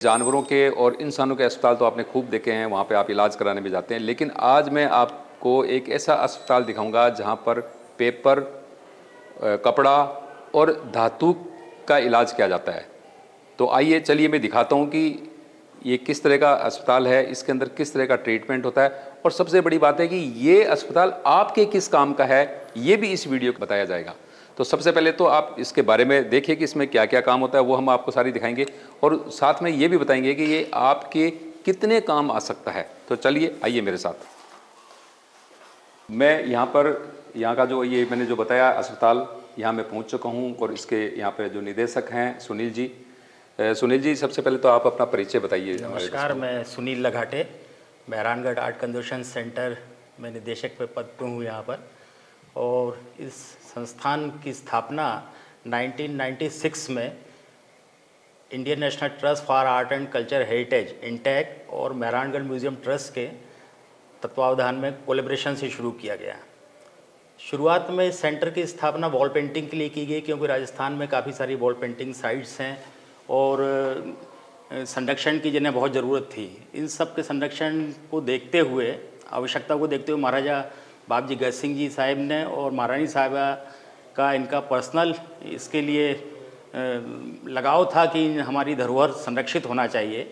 जानवरों के और इंसानों के अस्पताल तो आपने खूब देखे हैं, वहाँ पे आप इलाज कराने भी जाते हैं, लेकिन आज मैं आपको एक ऐसा अस्पताल दिखाऊंगा जहाँ पर पेपर, कपड़ा और धातु का इलाज किया जाता है। तो आइए चलिए मैं दिखाता हूँ कि ये किस तरह का अस्पताल है, इसके अंदर किस तरह का ट्रीटमेंट होता है, और सबसे बड़ी बात है कि ये अस्पताल आपके किस काम का है, ये भी इस वीडियो को बताया जाएगा। तो सबसे पहले तो आप इसके बारे में देखिए कि इसमें क्या क्या काम होता है, वो हम आपको सारी दिखाएंगे और साथ में ये भी बताएंगे कि ये आपके कितने काम आ सकता है। तो चलिए आइए मेरे साथ। मैं यहाँ का जो ये मैंने जो बताया अस्पताल, यहाँ मैं पहुँच चुका हूँ और इसके यहाँ पे जो निदेशक हैं सुनील जी। सुनील जी, सबसे पहले तो आप अपना परिचय बताइए। नमस्कार, मैं Sunil Laghate, Mehrangarh art conservation centre में निदेशक पे पद पे हूँ यहाँ पर। और इस संस्थान की स्थापना 1996 में Indian National Trust for Art and Culture Heritage INTACH और मेहरानगढ़ म्यूज़ियम ट्रस्ट के तत्वावधान में कोलैबोरेशन से शुरू किया गया। शुरुआत में इस सेंटर की स्थापना वॉल पेंटिंग के लिए की गई, क्योंकि राजस्थान में काफ़ी सारी वॉल पेंटिंग साइट्स हैं और संरक्षण की जिन्हें बहुत ज़रूरत थी। इन सब के संरक्षण को देखते हुए, आवश्यकता को देखते हुए महाराजा बाबजी गज सिंह जी साहिब ने और महारानी साहिबा का इनका पर्सनल इसके लिए लगाव था कि हमारी धरोहर संरक्षित होना चाहिए।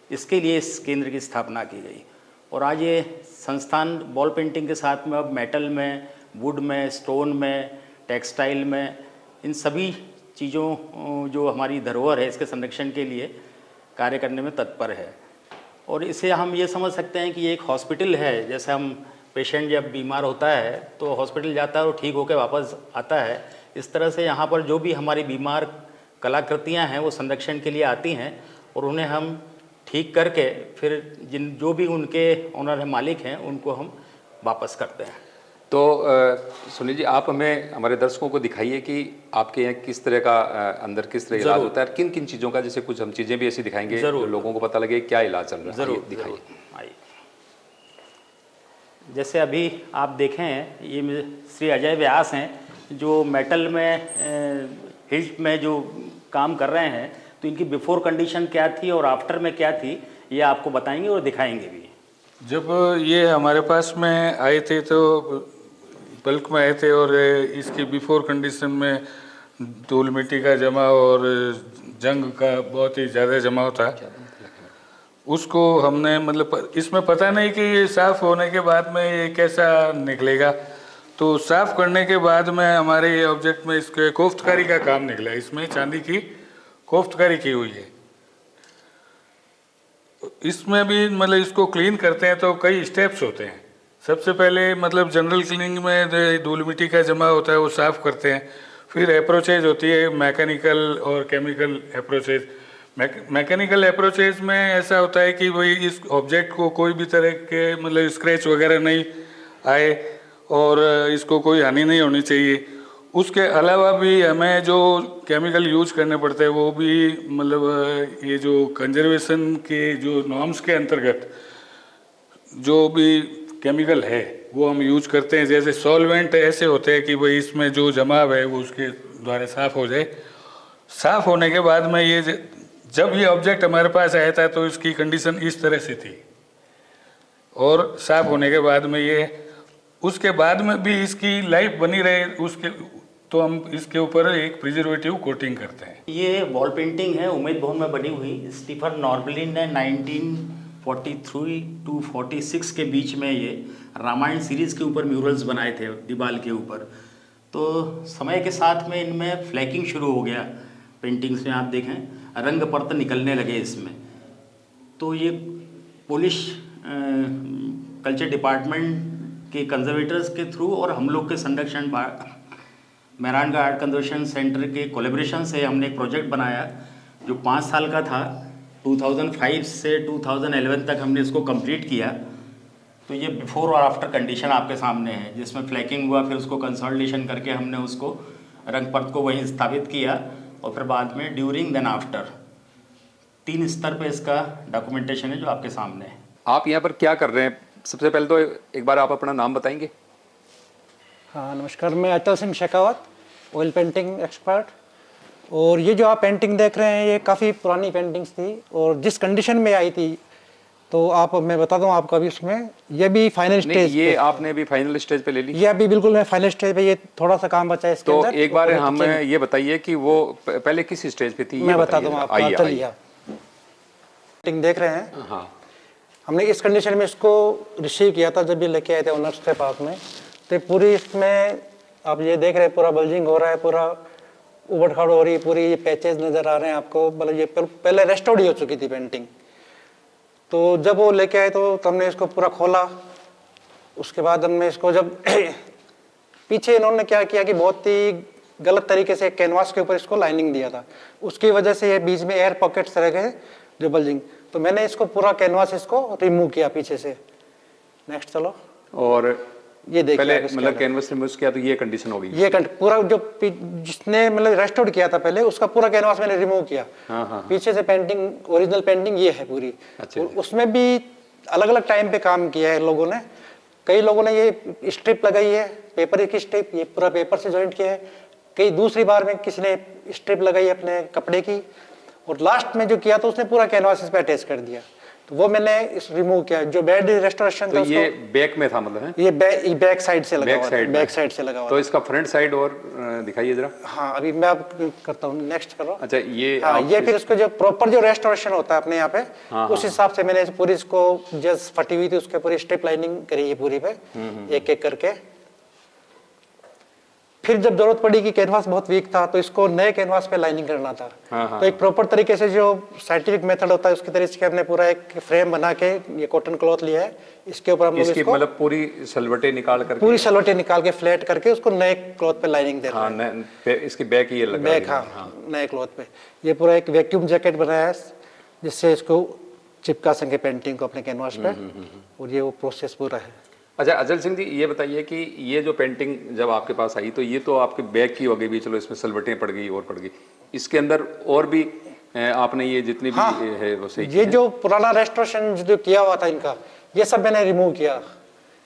इसके लिए इस केंद्र की स्थापना की गई और आज ये संस्थान वॉल पेंटिंग के साथ में अब मेटल में, वुड में, स्टोन में, टेक्सटाइल में, इन सभी चीज़ों जो हमारी धरोहर है इसके संरक्षण के लिए कार्य करने में तत्पर है। और इसे हम ये समझ सकते हैं कि ये एक हॉस्पिटल है। जैसे हम पेशेंट जब बीमार होता है तो हॉस्पिटल जाता है और ठीक होकर वापस आता है, इस तरह से यहाँ पर जो भी हमारी बीमार कलाकृतियाँ हैं वो संरक्षण के लिए आती हैं और उन्हें हम ठीक करके फिर जो भी उनके ओनर हैं, मालिक हैं, उनको हम वापस करते हैं। तो सुनील जी, आप हमें, हमारे दर्शकों को दिखाइए कि आपके यहाँ किस तरह का अंदर किस तरह इलाज होता है, किन किन चीज़ों का, जैसे कुछ हम चीज़ें भी ऐसी दिखाएंगे जो लोगों को पता लगे क्या इलाज चल रहा है। ज़रूर दिखाइए। आइए। जैसे अभी आप देखें, ये श्री अजय व्यास हैं जो मेटल में हिल्ट में जो काम कर रहे हैं। तो इनकी बिफोर कंडीशन क्या थी और आफ्टर में क्या थी, ये आपको बताएंगे और दिखाएंगे भी। जब ये हमारे पास में आए थे तो बल्क में आए थे और इसकी बिफोर कंडीशन में धूल मिट्टी का जमा और जंग का बहुत ही ज़्यादा जमाव था। उसको हमने मतलब इसमें पता नहीं कि ये साफ़ होने के बाद में ये कैसा निकलेगा। तो साफ़ करने के बाद में हमारे ये ऑब्जेक्ट में इसके कोफ्तकारी का काम निकला। इसमें चांदी की कोफ्तकारी की हुई है। इसमें भी मतलब इसको क्लीन करते हैं तो कई स्टेप्स होते हैं। सबसे पहले मतलब जनरल क्लीनिंग में धूल मिट्टी का जमा होता है वो साफ़ करते हैं। फिर अप्रोचेज होती है, मैकेनिकल और केमिकल अप्रोचेज। मैकेनिकल अप्रोचेज में ऐसा होता है कि भाई इस ऑब्जेक्ट को कोई भी तरह के मतलब स्क्रैच वगैरह नहीं आए और इसको कोई हानि नहीं होनी चाहिए। उसके अलावा भी हमें जो केमिकल यूज करने पड़ते हैं वो भी मतलब ये जो कंजर्वेशन के जो नॉर्म्स के अंतर्गत जो भी केमिकल है वो हम यूज करते हैं। जैसे सॉल्वेंट ऐसे होते हैं कि भाई इसमें जो जमाव है वो उसके द्वारा साफ़ हो जाए। साफ़ होने के बाद में ये जब ये ऑब्जेक्ट हमारे पास आया था तो इसकी कंडीशन इस तरह से थी और साफ़ होने के बाद में ये उसके बाद में भी इसकी लाइफ बनी रहे उसके तो हम इसके ऊपर एक प्रिजर्वेटिव कोटिंग करते हैं। ये वॉल पेंटिंग है, उम्मेद भवन में बनी हुई। स्टीफन नॉर्बलिन ने 1943 टू 46 के बीच में ये रामायण सीरीज़ के ऊपर म्यूरल्स बनाए थे दीवार के ऊपर। तो समय के साथ में इनमें फ्लैकिंग शुरू हो गया। पेंटिंग्स में आप देखें रंग परत निकलने लगे इसमें। तो ये पोलिश कल्चर डिपार्टमेंट के कंजर्वेटर्स के थ्रू और हम लोग के संरक्षण मेहरानगढ़ आर्ट कंजर्वेशन सेंटर के कोलैबोरेशन से हमने एक प्रोजेक्ट बनाया जो 5 साल का था। 2005 से 2011 तक हमने इसको कंप्लीट किया। तो ये बिफोर और आफ्टर कंडीशन आपके सामने है, जिसमें फ्लैकिंग हुआ, फिर उसको कंसोलिडेशन करके हमने उसको रंग परत को वहीं स्थापित किया और फिर बाद में ड्यूरिंग देन आफ्टर 3 स्तर पे इसका डॉक्यूमेंटेशन है जो आपके सामने है। आप यहाँ पर क्या कर रहे हैं? सबसे पहले तो एक बार आप अपना नाम बताएंगे। हाँ नमस्कार, मैं Atal Singh Shekhawat, oil painting expert. और ये जो आप पेंटिंग देख रहे हैं ये काफ़ी पुरानी पेंटिंग्स थी और जिस कंडीशन में आई थी, तो आप मैं बता दूं आपको अभी उसमें ये भी फाइनल नहीं, स्टेज ये आपने भी फाइनल स्टेज पे ले ली? ये अभी बिल्कुल मैं फाइनल स्टेज पे, ये थोड़ा सा काम बचा है इसके तो अंदर। एक बार और हमें ये बताइए कि वो पहले किस स्टेज पे थी, ये मैं बता दूं बताइए। आपको, आइए चलिए आइए। आप पेंटिंग देख रहे हैं। हाँ, हमने इस कंडीशन में इसको रिसीव किया था जब ये लेके आए थे ओनर्स के पास में। तो ये पूरी इसमें आप ये देख रहे हैं पूरा बल्जिंग हो रहा है, पूरा उबड़ खाड़ हो रही है, पूरी ये पैचेज नज़र आ रहे हैं आपको। मतलब ये पहले रेस्टोर्ड ही हो चुकी थी पेंटिंग। तो जब वो लेके आए तो हमने इसको पूरा खोला। उसके बाद हमने इसको जब पीछे इन्होंने क्या किया कि बहुत ही गलत तरीके से कैनवास के ऊपर इसको लाइनिंग दिया था, उसकी वजह से ये बीच में एयर पॉकेट्स रह गए जो बल्जिंग। तो मैंने इसको पूरा कैनवास इसको रिमूव किया पीछे से। नेक्स्ट चलो। और ये देखिए पहले आप इसके मतलब अंदर। कैनवस रिमूव किया तो ये कंडीशन हो गई। ये पूरा जो जिसने मतलब रेस्टोर किया था पहले, उसका पूरा कैनवास मैंने रिमूव किया। हाँ। पीछे से पेंटिंग, ओरिजिनल पेंटिंग ये है पूरी। अच्छा। और उसमें भी अलग अलग टाइम पे काम किया है लोगों ने। कई लोगों ने ये स्ट्रिप लगाई है, पेपर की स्ट्रिप, ये पूरा पेपर से जॉइंट किया है। कई दूसरी बार में किसी ने स्ट्रिप लगाई अपने कपड़े की। और लास्ट में जो किया तो उसने पूरा कैनवास इस पे अटैच कर दिया। तो वो मैंने इस रिमूव किया। जो बेड रेस्टोरेशन तो था ये बैक में था मतलब है? ये बैक साइड से लगा हुआ था। में। बैक साइड से लगा हुआ तो इसका फ्रंट साइड और दिखाइए जरा। था। हाँ, अभी मैं आप करता हूँ, नेक्स्ट करो। अच्छा, ये हाँ, आप ये फिर इसको जो प्रॉपर जो रेस्टोरेशन होता है अपने यहाँ पे, हाँ, उस हिसाब से मैंने पूरी इसको जस्ट फटी हुई थी उसके पूरी स्ट्रिप लाइनिंग करी है पूरी पे, एक एक करके। फिर जब जरूरत पड़ी कि कैनवास बहुत वीक था तो इसको नए कैनवास पे लाइनिंग करना था। हाँ। तो एक प्रॉपर तरीके से जो साइंटिफिक मेथड होता है उसके तरीके से हमने पूरा एक फ्रेम बना के ये कॉटन क्लॉथ लिया है, इसके ऊपर हम लोग इसकी इसको मतलब पूरी सलवटें निकाल कर पूरी सलवटें निकाल के फ्लैट करके उसको नए क्लॉथ पे लाइनिंग दे रहे हैं। हाँ, इसकी बैक ये लगा बैक, हाँ, नए क्लॉथ पे। ये पूरा एक वैक्यूम जैकेट बनाया है जिससे इसको चिपका सके पेंटिंग को अपने कैनवास पे। और ये वो प्रोसेस पूरा है। अच्छा अजल सिंह जी, ये बताइए कि ये जो पेंटिंग जब आपके पास आई तो ये तो आपके बैग की हो गई भी, चलो इसमें सलवटें पड़ गई और पड़ गई, इसके अंदर और भी आपने ये जितनी भी है वो सही ये जो पुराना रेस्टोरेशन जो किया हुआ था इनका, ये सब मैंने रिमूव किया।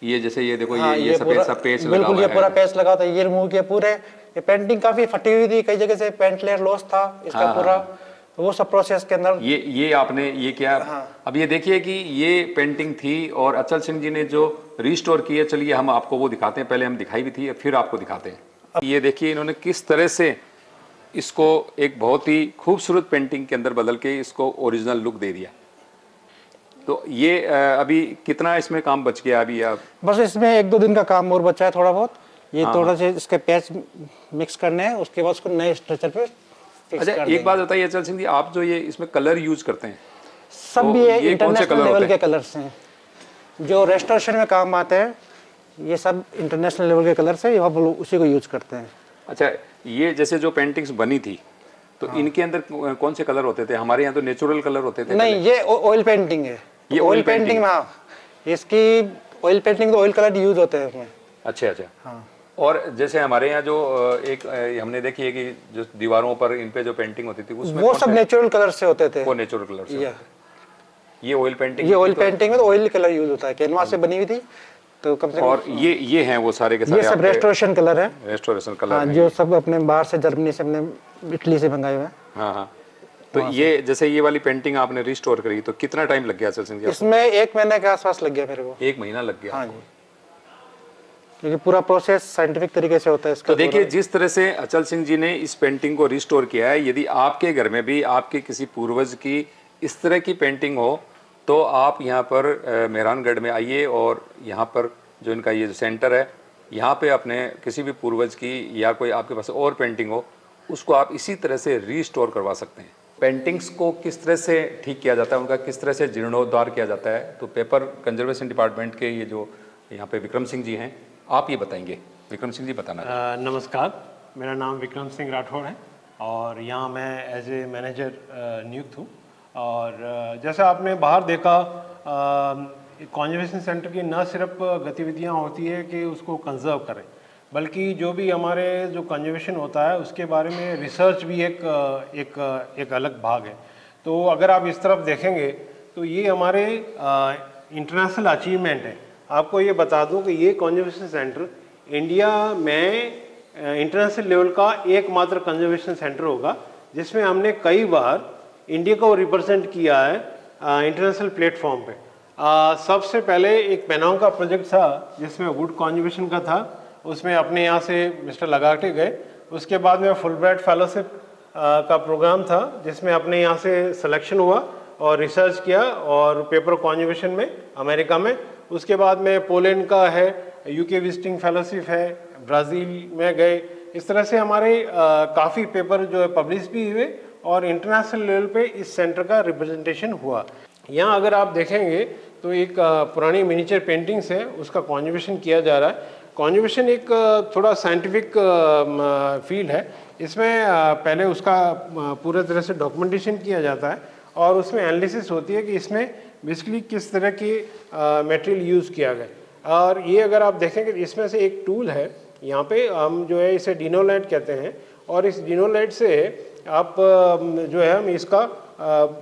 ये जैसे ये देखो, हाँ, ये सफेद सा पेच लगा बिल्कुल, हुआ ये है। पूरा पेच लगा था, ये रिमूव किया पूरे। ये पेंटिंग काफी फटी हुई थी, कई जगह से पेंट लेयर लॉस था इसका पूरा। तो वो सब प्रोसेस के अंदर ये आपने ये किया। अब ये देखिए कि ये पेंटिंग थी और अचल सिंह जी ने जो रिस्टोर की है, चलिए हम आपको वो दिखाते हैं। पहले हम दिखाई भी थी, फिर आपको दिखाते हैं। ये देखिए इन्होंने किस तरह से इसको एक बहुत ही खूबसूरत पेंटिंग के अंदर बदल के इसको ओरिजिनल लुक दे दिया। तो ये अभी कितना इसमें काम बच गया अभी आप? बस इसमें 1-2 दिन का काम और बचा है थोड़ा बहुत। ये थोड़ा से इसके पैच मिक्स करने हैं, उसके बाद उसको नए स्ट्रक्चर पे फिक्स अच्छा, कर एक देंगे। बात बताइए अचल सिंह जी, आप जो ये इसमें कलर यूज करते हैं सब तो ये ये कौन से इंटरनेशनल कलर लेवल होते के हैं? कलर्स हैं जो रेस्टोरेशन में काम आते हैं। ये सब इंटरनेशनल लेवल के कलर्स हैं, हम लोग उसी को यूज करते हैं। अच्छा, ये जैसे जो पेंटिंग्स बनी थी तो इनके अंदर कौन से कलर होते थे? हमारे यहाँ तो नेचुरल कलर होते थे। नहीं, ये ऑयल पेंटिंग है। ये ऑयल oil पेंटिंग painting? में, हाँ, इसकी ऑयल पेंटिंग तो ऑयल कलर यूज होते हैं उसमें। अच्छा। हाँ। और जैसे हमारे यहाँ जो एक हमने देखी है कि जो दीवारों पर इन पे जो पेंटिंग होती थी उसमें वो सब नेचुरल कलर से होते थे। वो नेचुरल कलर से ये होते थे। ये ऑयल पेंटिंग, ये ऑयल पेंटिंग में तो ऑयल कलर यूज होता है, कैनवास से बनी हुई थी तो कम से कम। और ये हैं वो सारे के सारे ये सब रेस्टोरेशन कलर है। रेस्टोरेशन कलर हाँ, हैं। जो सब अपने बाहर से, जर्मनी से, अपने इटली से मंगाए हुए हैं। हाँ। तो ये जैसे ये वाली पेंटिंग आपने रिस्टोर करी तो कितना टाइम लग गया अचल सिंह जी? इसमें 1 महीने के आसपास लग गया मेरे को। 1 महीना लग गया। हाँ जी, क्योंकि पूरा प्रोसेस साइंटिफिक तरीके से होता है इसका। तो देखिए जिस तरह से अचल सिंह जी ने इस पेंटिंग को रिस्टोर किया है, यदि आपके घर में भी आपके किसी पूर्वज की इस तरह की पेंटिंग हो तो आप यहाँ पर मेहरानगढ़ में आइए और यहाँ पर जो इनका ये जो सेंटर है, यहाँ पे अपने किसी भी पूर्वज की या कोई आपके पास और पेंटिंग हो उसको आप इसी तरह से रिस्टोर करवा सकते हैं। पेंटिंग्स को किस तरह से ठीक किया जाता है, उनका किस तरह से जीर्णोद्धार किया जाता है, तो पेपर कंजर्वेशन डिपार्टमेंट के ये जो यहाँ पे विक्रम सिंह जी हैं, आप ये बताएंगे। विक्रम सिंह जी बताना। नमस्कार, मेरा नाम विक्रम सिंह राठौड़ है और यहाँ मैं एज ए मैनेजर नियुक्त हूँ। और जैसा आपने बाहर देखा, कंजर्वेशन सेंटर की न सिर्फ गतिविधियाँ होती है कि उसको कंजर्व करें, बल्कि जो भी हमारे जो कंजर्वेशन होता है उसके बारे में रिसर्च भी एक अलग भाग है। तो अगर आप इस तरफ देखेंगे तो ये हमारे इंटरनेशनल अचीवमेंट है। आपको ये बता दूं कि ये कंजर्वेशन सेंटर इंडिया में इंटरनेशनल लेवल का एकमात्र कंजर्वेशन सेंटर होगा जिसमें हमने कई बार इंडिया को रिप्रेजेंट किया है इंटरनेशनल प्लेटफॉर्म पे। सबसे पहले एक पेनांग का प्रोजेक्ट था जिसमें वुड कॉन्जर्वेशन का था, उसमें अपने यहाँ से मिस्टर लगाटे गए। उसके बाद में फुलब्राइट फेलोशिप का प्रोग्राम था जिसमें अपने यहाँ से सिलेक्शन हुआ और रिसर्च किया और पेपर कॉन्जर्वेशन में अमेरिका में। उसके बाद में पोलैंड का है, यूके विजिटिंग फेलोशिप है, ब्राज़ील में गए। इस तरह से हमारे काफ़ी पेपर जो है पब्लिश भी हुए और इंटरनेशनल लेवल पे इस सेंटर का रिप्रेजेंटेशन हुआ। यहाँ अगर आप देखेंगे तो एक पुरानी मिनिएचर पेंटिंग्स है, उसका कॉन्जर्वेशन किया जा रहा है। कॉन्जर्वेशन एक थोड़ा साइंटिफिक फील्ड है। इसमें पहले उसका पूरे तरह से डॉक्यूमेंटेशन किया जाता है और उसमें एनालिसिस होती है कि इसमें बेसिकली किस तरह की मटेरियल यूज़ किया गया। और ये अगर आप देखेंगे इसमें से एक टूल है, यहाँ पे हम जो है इसे डिनोलाइट कहते हैं और इस डिनोलाइट से आप जो है हम इसका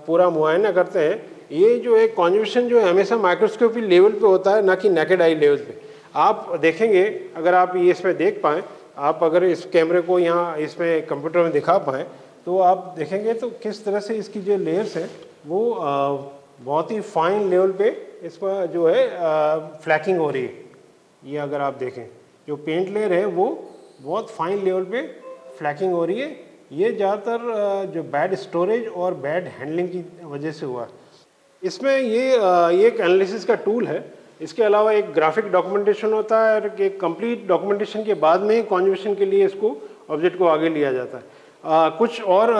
पूरा मुआयना करते हैं। ये जो है कॉन्जर्वेशन जो है हमेशा माइक्रोस्कोपी लेवल पे होता है, ना कि नेकेड आई लेवल पे। आप देखेंगे अगर आप ये इसमें देख पाएँ, आप अगर इस कैमरे को यहाँ इसमें कंप्यूटर में दिखा पाएँ तो आप देखेंगे तो किस तरह से इसकी जो लेयर्स है वो बहुत ही फाइन लेवल पे इसका जो है फ्लैकिंग हो रही है। ये अगर आप देखें जो पेंट लेयर है वो बहुत फाइन लेवल पे फ्लैकिंग हो रही है। ये ज़्यादातर जो बैड स्टोरेज और बैड हैंडलिंग की वजह से हुआ। इसमें ये एक एनालिसिस का टूल है। इसके अलावा एक ग्राफिक डॉक्यूमेंटेशन होता है और एक कंप्लीट डॉक्यूमेंटेशन के बाद में कॉन्जर्वेशन के लिए इसको ऑब्जेक्ट को आगे लिया जाता है। कुछ और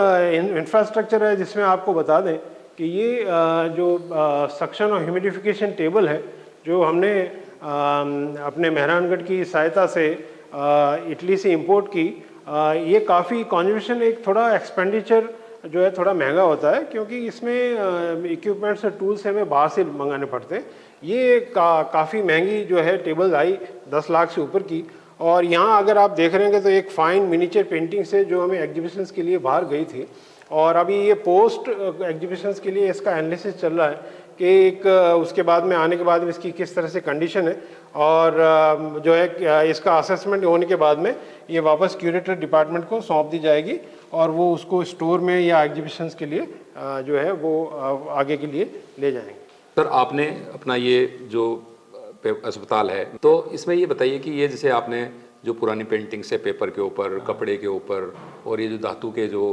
इंफ्रास्ट्रक्चर है जिसमें आपको बता दें कि ये जो सक्शन और ह्यूमिडिफिकेशन टेबल है जो हमने अपने मेहरानगढ़ की सहायता से इटली से इंपोर्ट की, ये काफ़ी कॉन्जर्वेशन एक थोड़ा एक्सपेंडिचर जो है थोड़ा महंगा होता है क्योंकि इसमें इक्विपमेंट्स और टूल्स हमें बाहर से मंगाने पड़ते हैं। ये काफ़ी महंगी जो है टेबल आई 10 लाख से ऊपर की। और यहाँ अगर आप देख रहे हैं तो एक फाइन मिनिएचर पेंटिंग से जो हमें एग्जीबिशंस के लिए बाहर गई थी और अभी ये पोस्ट एग्जीबिशंस के लिए इसका एनालिसिस चल रहा है कि एक उसके बाद में आने के बाद में इसकी किस तरह से कंडीशन है और जो है इसका असेसमेंट होने के बाद में ये वापस क्यूरेटर डिपार्टमेंट को सौंप दी जाएगी और वो उसको स्टोर में या एग्जीबिशंस के लिए जो है वो आगे के लिए ले जाएंगे। सर आपने अपना ये जो अस्पताल है तो इसमें ये बताइए कि ये जैसे आपने जो पुरानी पेंटिंग से पेपर के ऊपर, कपड़े के ऊपर और ये जो धातु के जो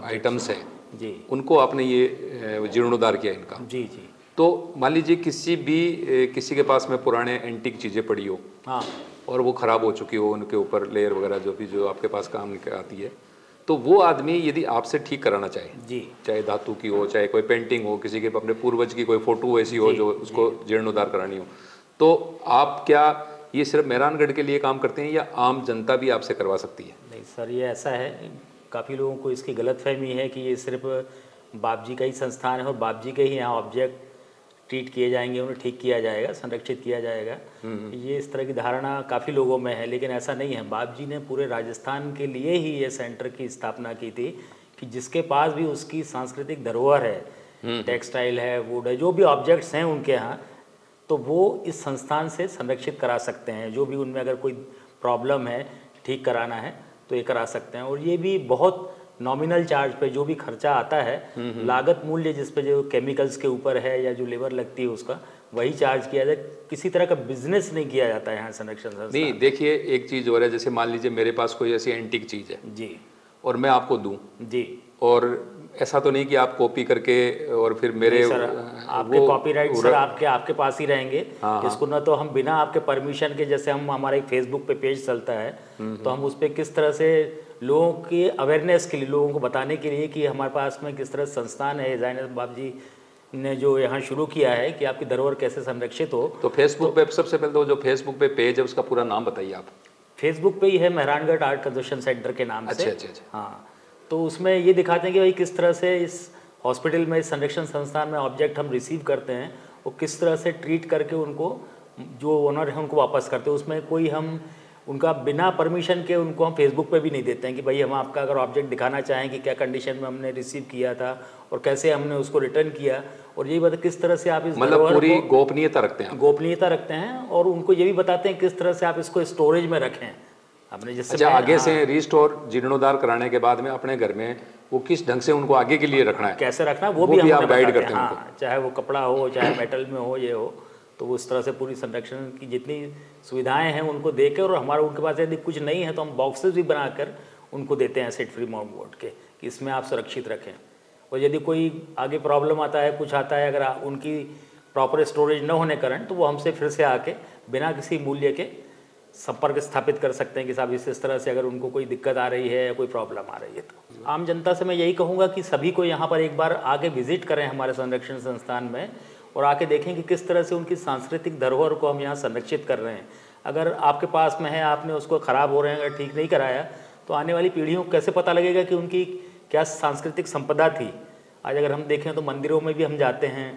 आइटम्स हैं जी, उनको आपने ये जीर्णोद्धार किया इनका। जी जी। तो मान लीजिए किसी के पास में पुराने एंटीक चीज़ें पड़ी हो, हाँ, और वो ख़राब हो चुकी हो, उनके ऊपर लेयर वगैरह जो आपके पास काम आती है, तो वो आदमी यदि आपसे ठीक कराना चाहे जी, चाहे धातु की हो, चाहे कोई पेंटिंग हो, किसी के अपने पूर्वज की कोई फोटो ऐसी हो जो उसको जीर्णोद्धार करानी हो, तो आप क्या ये सिर्फ मेहरानगढ़ के लिए काम करते हैं या आम जनता भी आपसे करवा सकती है? नहीं सर, ये ऐसा है, काफ़ी लोगों को इसकी गलतफहमी है कि ये सिर्फ बाप जी का ही संस्थान है और बाप जी के ही यहाँ ऑब्जेक्ट ट्रीट किए जाएंगे, उन्हें ठीक किया जाएगा, संरक्षित किया जाएगा। ये इस तरह की धारणा काफ़ी लोगों में है, लेकिन ऐसा नहीं है। बाप जी ने पूरे राजस्थान के लिए ही ये सेंटर की स्थापना की थी कि जिसके पास भी उसकी सांस्कृतिक धरोहर है, टेक्सटाइल है, वुड है, जो भी ऑब्जेक्ट्स हैं उनके यहाँ, तो वो इस संस्थान से संरक्षित करा सकते हैं। जो भी उनमें अगर कोई प्रॉब्लम है, ठीक कराना है तो ये करा सकते हैं। और ये भी बहुत नॉमिनल चार्ज पे जो भी खर्चा आता है, लागत मूल्य जिस पे जो केमिकल्स के ऊपर है या जो लेबर लगती है उसका, वही चार्ज किया जाए। किसी तरह का बिजनेस नहीं किया जाता है यहाँ संरक्षण संस्थान। नहीं, देखिए एक चीज़ और है, जैसे मान लीजिए मेरे पास कोई ऐसी एंटीक चीज़ है जी और मैं आपको दूं जी, और ऐसा तो नहीं कि आप कॉपी करके और फिर मेरे सर आपके कॉपीराइट सर आपके पास ही रहेंगे। इसको ना तो हम बिना आपके परमिशन के, जैसे हम हमारा एक फेसबुक पे पेज चलता है तो हम उस पर किस तरह से लोगों की अवेयरनेस के लिए, लोगों को बताने के लिए कि हमारे पास में किस तरह संस्थान है डिजाइनर बाप जी ने जो यहाँ शुरू किया है कि आपकी धरोहर कैसे संरक्षित हो। तो फेसबुक पे सबसे पहले तो जो फेसबुक पे पेज है उसका पूरा नाम बताइए आप। फेसबुक पे ही है मेहरानगढ़ आर्ट कंजर्वेशन सेंटर के नाम से। अच्छा। हाँ, तो उसमें ये दिखाते हैं कि भाई किस तरह से इस हॉस्पिटल में, इस संरक्षण संस्थान में ऑब्जेक्ट हम रिसीव करते हैं और किस तरह से ट्रीट करके उनको जो ओनर है उनको वापस करते हैं। उसमें कोई हम उनका बिना परमिशन के उनको हम फेसबुक पे भी नहीं देते हैं कि भाई हम आपका अगर ऑब्जेक्ट दिखाना चाहें कि क्या कंडीशन में हमने रिसीव किया था और कैसे हमने उसको रिटर्न किया, और यही बता किस तरह से आप इस मतलब पूरी गोपनीयता रखते हैं। गोपनीयता रखते हैं और उनको ये भी बताते हैं किस तरह से आप इसको स्टोरेज में रखें अपने, जिससे अच्छा, आगे से रिस्टोर जीर्णोद्धार कराने के बाद में अपने घर में वो किस ढंग से उनको आगे के लिए रखना है, कैसे रखना वो भी भी हम आप उन्हें गाइड बताते करते हैं उनको। हाँ, चाहे वो कपड़ा हो, चाहे मेटल में हो, ये हो, तो वो उस तरह से पूरी संरक्षण की जितनी सुविधाएं हैं उनको देकर, और हमारा उनके पास यदि कुछ नहीं है तो हम बॉक्सेस भी बनाकर उनको देते हैं एसिड फ्री मोड के, कि इसमें आप सुरक्षित रखें। और यदि कोई आगे प्रॉब्लम आता है, कुछ आता है, अगर उनकी प्रॉपर स्टोरेज न होने कारण, तो वो हमसे फिर से आके बिना किसी मूल्य के संपर्क स्थापित कर सकते हैं कि साहब इस तरह से अगर उनको कोई दिक्कत आ रही है या कोई प्रॉब्लम आ रही है। तो आम जनता से मैं यही कहूँगा कि सभी को यहाँ पर एक बार आके विजिट करें हमारे संरक्षण संस्थान में, और आके देखें कि किस तरह से उनकी सांस्कृतिक धरोहर को हम यहाँ संरक्षित कर रहे हैं। अगर आपके पास में है, आपने उसको ख़राब हो रहे हैं, अगर ठीक नहीं कराया, तो आने वाली पीढ़ियों को कैसे पता लगेगा कि उनकी क्या सांस्कृतिक संपदा थी। आज अगर हम देखें तो मंदिरों में भी हम जाते हैं,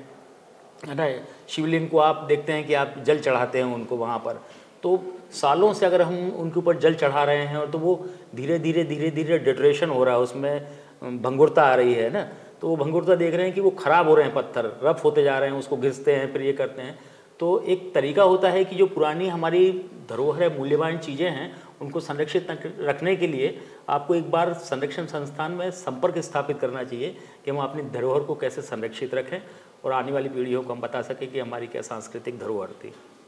है ना, शिवलिंग को आप देखते हैं कि आप जल चढ़ाते हैं उनको वहाँ पर, तो सालों से अगर हम उनके ऊपर जल चढ़ा रहे हैं, और तो वो धीरे धीरे डिटरेशन हो रहा है, उसमें भंगुरता आ रही है ना, तो वो भंगुरता देख रहे हैं कि वो ख़राब हो रहे हैं, पत्थर रफ होते जा रहे हैं, उसको घिसते हैं, फिर ये करते हैं। तो एक तरीका होता है कि जो पुरानी हमारी धरोहर है, मूल्यवान चीज़ें हैं, उनको संरक्षित रखने के लिए आपको एक बार संरक्षण संस्थान में संपर्क स्थापित करना चाहिए कि हम अपनी धरोहर को कैसे संरक्षित रखें, और आने वाली पीढ़ियों को हम बता सकें कि हमारी क्या सांस्कृतिक धरोहर थी।